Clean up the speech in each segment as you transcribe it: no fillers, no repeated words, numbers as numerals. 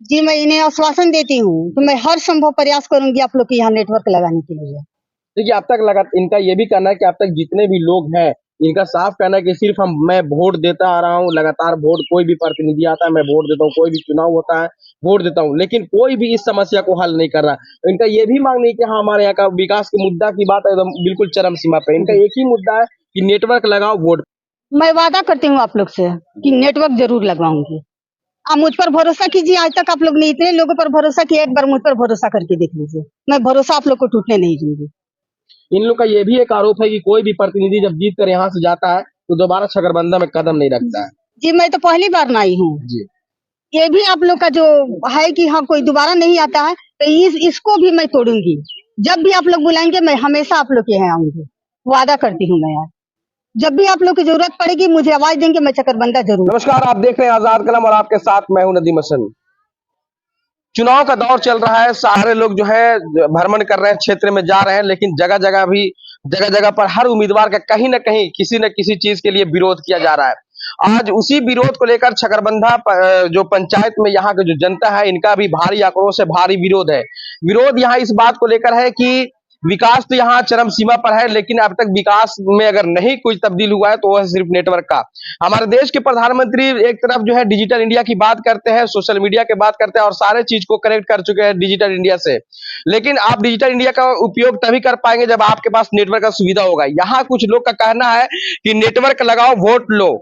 जी, मैं इन्हें आश्वासन देती हूँ कि मैं हर संभव प्रयास करूंगी आप लोग के यहाँ नेटवर्क लगाने के लिए। देखिए, अब तक लगा इनका ये भी कहना है कि अब तक जितने भी लोग हैं, इनका साफ कहना है कि सिर्फ मैं वोट देता आ रहा हूँ, लगातार वोट, कोई भी प्रतिनिधि आता है मैं वोट देता हूँ, कोई भी चुनाव होता है वोट देता हूँ, लेकिन कोई भी इस समस्या को हल नहीं कर रहा। इनका ये भी मांग नहीं कि हाँ, हमारे यहाँ का विकास के मुद्दा की बात एकदम बिल्कुल चरम सीमा पे। इनका एक ही मुद्दा है कि नेटवर्क लगाओ, वोट। मैं वादा करती हूँ आप लोग से कि नेटवर्क जरूर लगवाऊंगी। आप मुझ पर भरोसा कीजिए, आज तक आप लोग ने इतने लोगों पर भरोसा किया, एक बार मुझ पर भरोसा करके देख लीजिए। मैं भरोसा आप लोग को टूटने नहीं दूंगी। इन लोग का ये भी एक आरोप है कि कोई भी प्रतिनिधि जब जीत कर यहाँ से जाता है तो दोबारा छगरबंदा में कदम नहीं रखता है। जी, मैं तो पहली बार ना आई हूँ। जी, ये भी आप लोग का जो है कि हाँ कोई दोबारा नहीं आता है, तो इसको भी मैं तोड़ूंगी। जब भी आप लोग बुलाएंगे मैं हमेशा आप लोग के यहाँ आऊंगी, वादा करती हूँ मैं यार। जब भी आप लोग की जरूरत पड़ेगी मुझे आवाज देंगे, मैं चकरबंदा जरूर। नमस्कार, आप देख रहे हैं आजाद कलम और आपके साथ मैं हूं नदीम हसन। चुनाव का दौर चल रहा है, सारे लोग जो है भ्रमण कर रहे हैं, क्षेत्र में जा रहे हैं, लेकिन जगह जगह पर हर उम्मीदवार का कहीं ना कहीं किसी न किसी चीज के लिए विरोध किया जा रहा है। आज उसी विरोध को लेकर छगरबंदा जो पंचायत में यहाँ की जो जनता है, इनका भी भारी आक्रोश है, भारी विरोध है। विरोध यहाँ इस बात को लेकर है कि विकास तो यहाँ चरम सीमा पर है, लेकिन अब तक विकास में अगर नहीं कुछ तब्दील हुआ है तो वह सिर्फ नेटवर्क का। हमारे देश के प्रधानमंत्री एक तरफ जो है डिजिटल इंडिया की बात करते हैं, सोशल मीडिया की बात करते हैं और सारे चीज को कनेक्ट कर चुके हैं डिजिटल इंडिया से, लेकिन आप डिजिटल इंडिया का उपयोग तभी कर पाएंगे जब आपके पास नेटवर्क का सुविधा होगा। यहाँ कुछ लोग का कहना है कि नेटवर्क लगाओ, वोट लो,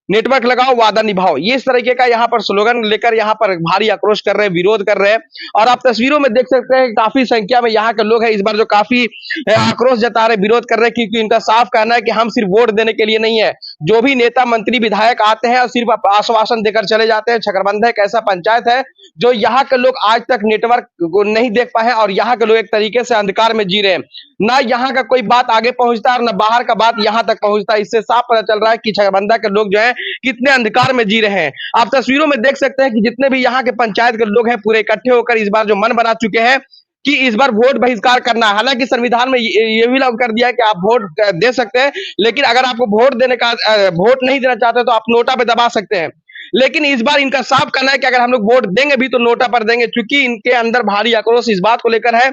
नेटवर्क लगाओ, वादा निभाओ, ये इस तरीके का यहाँ पर स्लोगन लेकर यहाँ पर भारी आक्रोश कर रहे हैं, विरोध कर रहे हैं। और आप तस्वीरों में देख सकते हैं काफी संख्या में यहाँ के लोग हैं इस बार जो काफी आक्रोश जता रहे, विरोध कर रहे हैं, क्योंकि इनका साफ कहना है कि हम सिर्फ वोट देने के लिए नहीं है। जो भी नेता मंत्री विधायक आते हैं और सिर्फ आश्वासन देकर चले जाते हैं। छगरबंदा एक ऐसा पंचायत है जो यहाँ के लोग आज तक नेटवर्क को नहीं देख पाए हैं और यहाँ के लोग एक तरीके से अंधकार में जी रहे हैं। ना यहाँ का कोई बात आगे पहुंचता है और ना बाहर का बात यहाँ तक पहुंचता है। इससे साफ पता चल रहा है कि छगरबंदा के लोग जो है कितने अंधकार में जी रहे हैं। आप तस्वीरों में देख सकते हैं कि जितने भी यहाँ के पंचायत के लोग हैं पूरे इकट्ठे होकर इस बार जो मन बना चुके हैं कि इस बार वोट बहिष्कार करना है। हालांकि संविधान में ये भी लागू कर दिया है कि आप वोट दे सकते हैं, लेकिन अगर आपको वोट देने का वोट नहीं देना चाहते तो आप नोटा पे दबा सकते हैं। लेकिन इस बार इनका साफ कहना है कि अगर हम लोग वोट देंगे भी तो नोटा पर देंगे, क्योंकि इनके अंदर भारी आक्रोश इस बात को लेकर है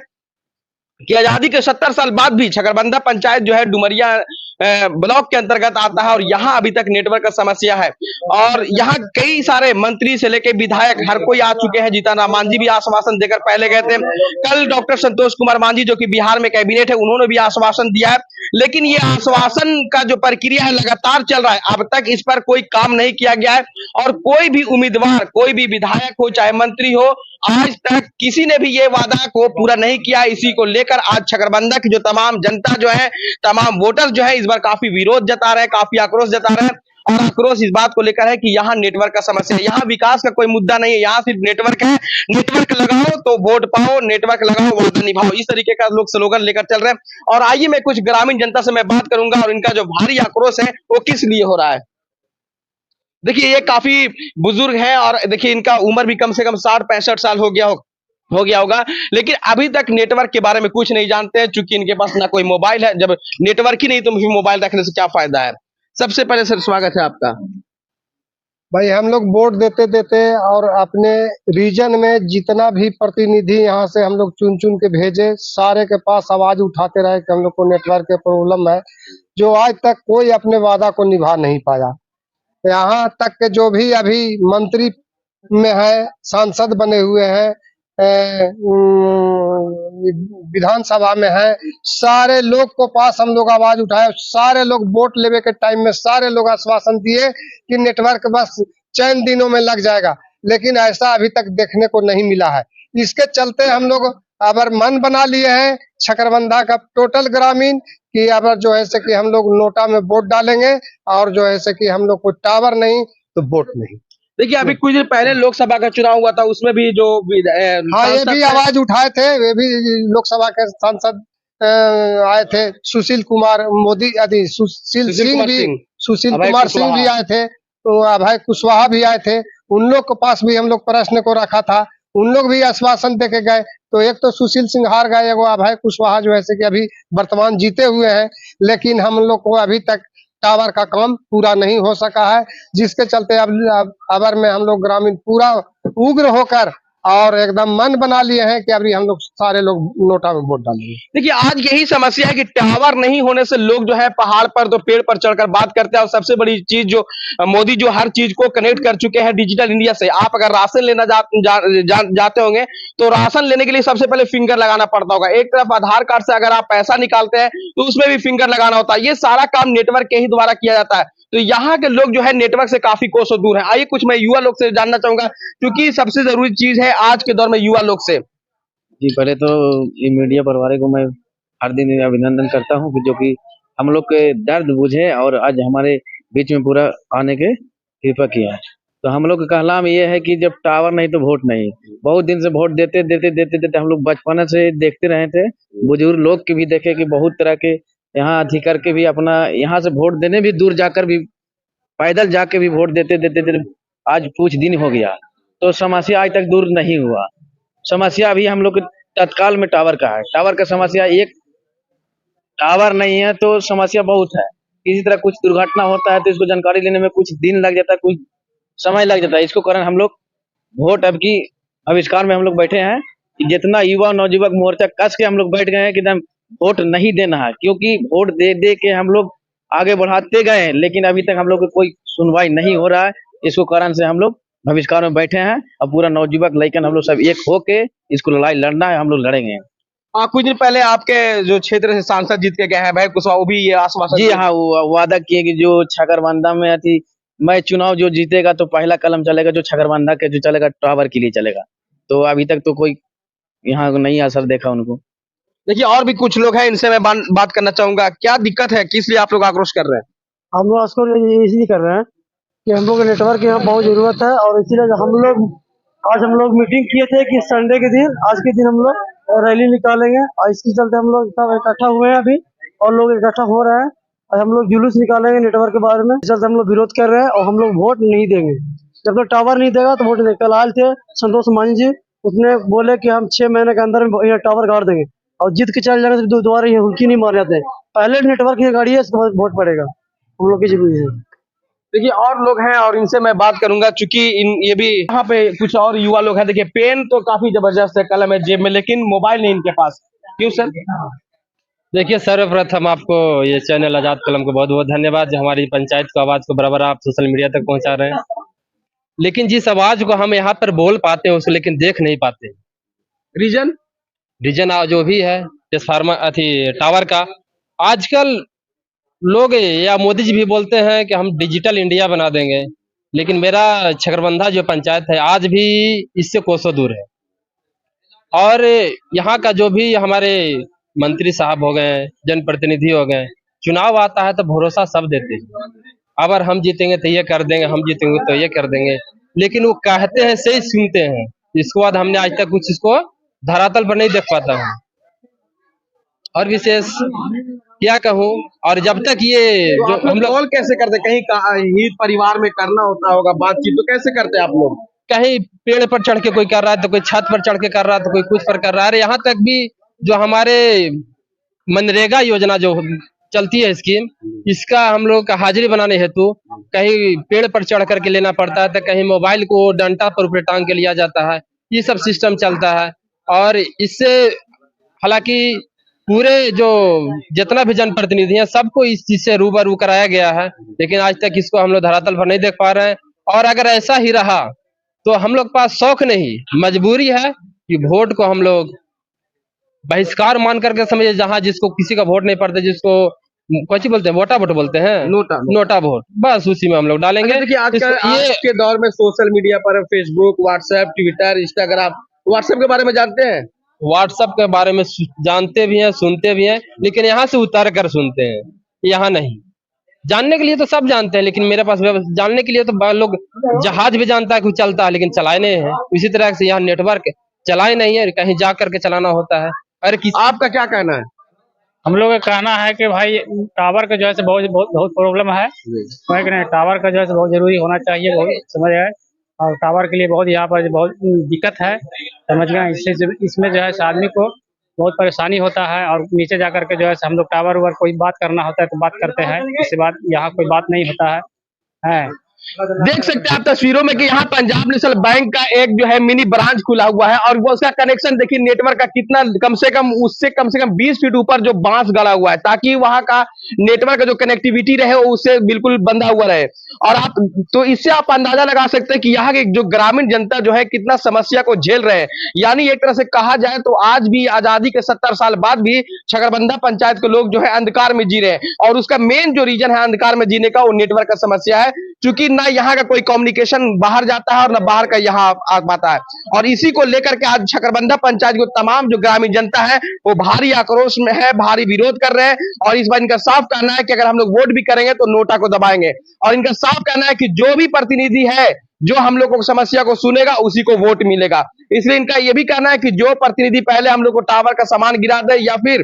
कि आजादी के 70 साल बाद भी छगरबंदा पंचायत जो है डुमरिया ब्लॉक के अंतर्गत आता है और यहाँ अभी तक नेटवर्क का समस्या है। और यहाँ कई सारे मंत्री से लेकर विधायक हर कोई आ चुके हैं। जीतन राम मांझी भी आश्वासन देकर पहले गए थे। कल डॉक्टर संतोष कुमार मांझी जो कि बिहार में कैबिनेट है, उन्होंने भी आश्वासन दिया है, लेकिन ये आश्वासन का जो प्रक्रिया है लगातार चल रहा है। अब तक इस पर कोई काम नहीं किया गया है और कोई भी उम्मीदवार, कोई भी विधायक हो चाहे मंत्री हो, आज तक किसी ने भी ये वादा को पूरा नहीं किया। इसी को लेकर आज छगरबंदा की जो तमाम जनता जो है, तमाम वोटर जो है इस बार काफी विरोध जता रहे हैं, काफी आक्रोश जता रहे हैं। और आक्रोश इस बात को लेकर है कि यहाँ नेटवर्क का समस्या है, यहाँ विकास का कोई मुद्दा नहीं है, यहाँ सिर्फ नेटवर्क है। नेटवर्क लगाओ तो वोट पाओ, नेटवर्क लगाओ वादा निभाओ, इस तरीके का लोग स्लोगन लेकर चल रहे हैं। और आइए मैं कुछ ग्रामीण जनता से मैं बात करूंगा और इनका जो भारी आक्रोश है वो किस लिए हो रहा है। देखिए, ये काफी बुजुर्ग है और देखिए इनका उम्र भी कम से कम 60-65 साल हो गया होगा, लेकिन अभी तक नेटवर्क के बारे में कुछ नहीं जानते हैं, चूंकि इनके पास ना कोई मोबाइल है। जब नेटवर्क ही नहीं तो मोबाइल रखने से क्या फायदा है। सबसे पहले सर स्वागत है आपका। भाई हम लोग वोट देते देते और अपने रीजन में जितना भी प्रतिनिधि यहाँ से हम लोग चुन चुन के भेजे, सारे के पास आवाज उठाते रहे कि हम लोग को नेटवर्क के प्रॉब्लम है, जो आज तक कोई अपने वादा को निभा नहीं पाया। यहाँ तक के जो भी अभी मंत्री में है, सांसद बने हुए हैं, विधानसभा में है, सारे लोग को पास हम लोग आवाज उठाए। सारे लोग वोट लेवे के टाइम में सारे लोग आश्वासन दिए कि नेटवर्क बस चंद दिनों में लग जाएगा, लेकिन ऐसा अभी तक देखने को नहीं मिला है। इसके चलते हम लोग अब मन बना लिए हैं छकरबंदा का टोटल ग्रामीण कि अब जो है से कि हम लोग नोटा में वोट डालेंगे और जो है से कि हम लोग को टावर नहीं तो वोट नहीं। देखिए, अभी कुछ दिन पहले लोकसभा का चुनाव हुआ था, उसमें भी जो हाँ ये भी आवाज उठाए थे, वे भी लोकसभा के सांसद आए थे। सुशील कुमार मोदी आदि सुशील कुमार सिंह भी आए थे, तो अभय कुशवाहा भी आए थे। उन लोग के पास भी हम लोग प्रश्न को रखा था, उन लोग भी आश्वासन दे के गए। तो एक तो सुशील सिंह हार गए, एगो अभय कुशवाहा जो है कि अभी वर्तमान जीते हुए हैं, लेकिन हम लोग को अभी तक टावर का काम पूरा नहीं हो सका है, जिसके चलते अब में हम लोग ग्रामीण पूरा उग्र होकर और एकदम मन बना लिए हैं कि अभी हम लोग सारे लोग नोटा में वोट डालेंगे। देखिए आज यही समस्या है कि टावर नहीं होने से लोग जो है पहाड़ पर तो पेड़ पर चढ़कर बात करते हैं, और सबसे बड़ी चीज जो मोदी जो हर चीज को कनेक्ट कर चुके हैं डिजिटल इंडिया से। आप अगर राशन लेना जाते होंगे तो राशन लेने के लिए सबसे पहले फिंगर लगाना पड़ता होगा। एक तरफ आधार कार्ड से अगर आप पैसा निकालते हैं तो उसमें भी फिंगर लगाना होता है। ये सारा काम नेटवर्क के ही द्वारा किया जाता है। तो यहाँ के लोग जो है नेटवर्क से काफी कोसों दूर है। आइए कुछ मैं युवा लोग से जानना चाहूंगा, क्योंकि सबसे जरूरी चीज है आज के दौर में युवा लोग से। जी, पहले तो ये मीडिया परिवार को मैं हर दिन अभिनंदन करता हूँ कि जो कि हम लोग के दर्द बुझे और आज हमारे बीच में पूरा आने के कृपा किया है। तो हम लोग का कहना ये है कि जब टावर नहीं तो वोट नहीं। बहुत दिन से वोट देते देते देते देते हम लोग बचपन से देखते रहे थे। बुजुर्ग लोग के भी देखे कि बहुत तरह के यहाँ अथी करके भी अपना यहाँ से वोट देने भी दूर जाकर भी पैदल जाके भी वोट देते देते देते आज कुछ दिन हो गया, तो समस्या आज तक दूर नहीं हुआ। समस्या अभी हम लोग तत्काल में टावर का है। टावर का समस्या एक टावर नहीं है तो समस्या बहुत है। किसी तरह कुछ दुर्घटना होता है तो इसको जानकारी लेने में कुछ दिन लग जाता है, कुछ समय लग जाता है। इसको कारण हम लोग वोट अब की आविष्कार में हम लोग बैठे हैं कि जितना युवा नवयुवक मोर्चा कस के हम लोग बैठ गए हैं कि एकदम वोट नहीं देना है, क्योंकि वोट दे दे के हम लोग आगे बढ़ाते गए लेकिन अभी तक हम लोग को कोई सुनवाई नहीं हो रहा है। इसको कारण से हम लोग भविष्कार में बैठे हैं। अब पूरा नवयुवक लेकिन हम लोग सब एक होके इसको लड़ाई लड़ना है, हम लोग लड़ेंगे। कुछ दिन पहले आपके जो क्षेत्र से सांसद जीत के गए हैं भाई कुशवाहा, वो भी ये आश्वासन जी हाँ, वो वादा किए कि जो छगरबंदा में अति मैं चुनाव जो जीतेगा तो पहला कलम चलेगा जो छगरबंदा के जो चलेगा टावर के लिए चलेगा। तो अभी तक तो कोई यहाँ नहीं असर देखा उनको। देखिए और भी कुछ लोग हैं, इनसे मैं बात करना चाहूंगा। क्या दिक्कत है, किस लिए आप लोग आक्रोश कर रहे हैं? हम लोग इसको इसलिए कर रहे हैं कि हम लोग नेटवर्क की यहाँ बहुत जरूरत है, और इसीलिए आज हम लोग मीटिंग किए थे कि संडे के दिन आज के दिन हम लोग रैली निकालेंगे, और इसके चलते हम लोग सब इकट्ठा हुए हैं अभी, और लोग इकट्ठा हो रहे हैं और हम लोग जुलूस निकालेंगे नेटवर्क के बारे में। इस चलते हम लोग विरोध कर रहे हैं और हम लोग वोट नहीं देंगे जब तक टावर नहीं देगा तो वोट नहीं। कल आए थे संतोष मांझी जी, उसने बोले कि हम 6 महीने के अंदर में यहाँ टावर गाड़ देंगे, और जीत के चल जाएंगे तो दोबारा ये हुल्की नहीं मार जाते हैं। पहले नेटवर्क की गाड़ी है, इसके बाद वोट पड़ेगा, हम लोग की जरूरी है। देखिए और लोग हैं और इनसे मैं बात करूंगा, चूंकि ये भी यहाँ पे कुछ और युवा लोग हैं। देखिए पेन तो काफी जबरदस्त है, कलम है जेब में, लेकिन मोबाइल नहीं इनके पास। क्यों सर? देखिए सर्वप्रथम आपको ये चैनल आजाद कलम को बहुत बहुत धन्यवाद, जो हमारी पंचायत को आवाज को बराबर आप सोशल मीडिया तक पहुंचा रहे हैं। लेकिन जिस आवाज को हम यहाँ पर बोल पाते हैं उसको लेकिन देख नहीं पाते। रीजन जो भी है ट्रांसफार्मर अथी टावर का, आजकल लोग या मोदी जी भी बोलते हैं कि हम डिजिटल इंडिया बना देंगे, लेकिन मेरा छगरबंदा जो पंचायत है आज भी इससे कोसों दूर है। और यहाँ का जो भी हमारे मंत्री साहब हो गए, जनप्रतिनिधि हो गए, चुनाव आता है तो भरोसा सब देते हैं, अगर हम जीतेंगे तो ये कर देंगे, हम जीतेंगे तो ये कर देंगे, लेकिन वो कहते हैं सही सुनते हैं। इसके बाद हमने आज तक कुछ इसको धरातल पर नहीं देख पाता हूँ। और विशेष क्या कहूँ, और जब तक ये तो जो हम लोग कॉल कैसे करते? कहीं हित परिवार में करना होता होगा बातचीत, तो कैसे करते हैं आप लोग? कहीं पेड़ पर चढ़ के कोई कर रहा है तो कोई छत पर चढ़ के कर रहा है तो कोई कुछ पर कर रहा है। अरे यहाँ तक भी जो हमारे मनरेगा योजना जो चलती है स्कीम, इसका हम लोग का हाजिरी बनाने हेतु कहीं पेड़ पर चढ़ करके लेना पड़ता है, तो कहीं मोबाइल को डंटा पर ऊपर टांग के लिया जाता है। ये सब सिस्टम चलता है, और इससे हालांकि पूरे जो जितना भी जनप्रतिनिधि हैं सबको इस चीज से रूबरू कराया गया है, लेकिन आज तक इसको हम लोग धरातल पर नहीं देख पा रहे हैं। और अगर ऐसा ही रहा तो हम लोग पास शौक नहीं, मजबूरी है कि वोट को हम लोग बहिष्कार मान करके समझे, जहां जिसको किसी का वोट नहीं पड़ता, जिसको कौन बोलते हैं, वोटा वोट बोलते हैं, नोटा वोट, बस उसी में हम लोग डालेंगे। देखिए आज के दौर में सोशल मीडिया पर Facebook, WhatsApp, Twitter, Instagram, WhatsApp के बारे में जानते हैं? व्हाट्सएप के बारे में जानते भी हैं, सुनते भी हैं, लेकिन यहाँ से उतार कर सुनते हैं, यहाँ नहीं। जानने के लिए तो सब जानते हैं, लेकिन मेरे पास जानने के लिए तो लोग जहाज भी जानता है कि चलता है, लेकिन चलाए नहीं है। इसी तरह से यहाँ नेटवर्क चलाए नहीं है, कहीं जा करके चलाना होता है। अरे आपका क्या कहना है? हम लोग का कहना है कि भाई टावर का जो है बहुत प्रॉब्लम है, टावर का जो है बहुत जरूरी होना चाहिए, बहुत समझ गए। और टावर के लिए बहुत यहाँ पर बहुत दिक्कत है, समझ गए। इसमें जो है आदमी को बहुत परेशानी होता है, और नीचे जाकर के जो है हम लोग टावर कोई बात करना होता है तो बात करते हैं, इसके बाद यहाँ कोई बात नहीं होता है। देख सकते हैं आप तस्वीरों में कि यहाँ पंजाब नेशनल बैंक का एक जो है मिनी ब्रांच खुला हुआ है और वो उसका कनेक्शन देखिए नेटवर्क का कितना कम से कम 20 फीट ऊपर जो बांस गड़ा हुआ है ताकि वहां का नेटवर्क का जो कनेक्टिविटी रहे वो उससे बिल्कुल बंधा हुआ रहे। और आप तो इससे आप अंदाजा लगा सकते हैं कि यहाँ की जो ग्रामीण जनता जो है कितना समस्या को झेल रहे हैं। यानी एक तरह से कहा जाए तो आज भी आजादी के 70 साल बाद भी छकरबंदा पंचायत के लोग जो है अंधकार में जी रहे हैं और उसका मेन जो रीजन है अंधकार में जीने का वो नेटवर्क का समस्या है, क्योंकि ना यहाँ का कोई कम्युनिकेशन बाहर जाता है और ना बाहर का यहाँ आ पाता है। और इसी को लेकर के आज छकरबंदा पंचायत को तमाम जो ग्रामीण जनता है वो भारी आक्रोश में है, भारी विरोध कर रहे हैं। और इस बार इनका साफ कहना है कि अगर हम लोग वोट भी करेंगे तो नोटा को दबाएंगे। और इनका साफ कहना है कि जो भी प्रतिनिधि है जो हम लोग को समस्या को सुनेगा उसी को वोट मिलेगा। इसलिए इनका यह भी कहना है कि जो प्रतिनिधि पहले हम लोग को टावर का सामान गिरा दे या फिर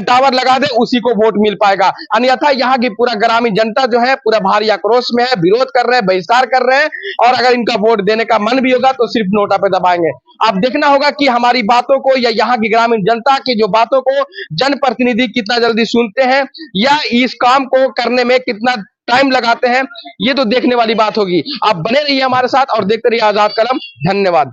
टावर लगा दे उसी को वोट मिल पाएगा। अन्यथा यहाँ की पूरा ग्रामीण जनता जो है पूरा भारी आक्रोश में है, विरोध कर रहे हैं, बहिष्कार कर रहे हैं। और अगर इनका वोट देने का मन भी होगा तो सिर्फ नोटा पे दबाएंगे। अब देखना होगा कि हमारी बातों को या यहाँ की ग्रामीण जनता की जो बातों को जनप्रतिनिधि कितना जल्दी सुनते हैं या इस काम को करने में कितना टाइम लगाते हैं, ये तो देखने वाली बात होगी। आप बने रहिए हमारे साथ और देखते रहिए आजाद कलम। धन्यवाद।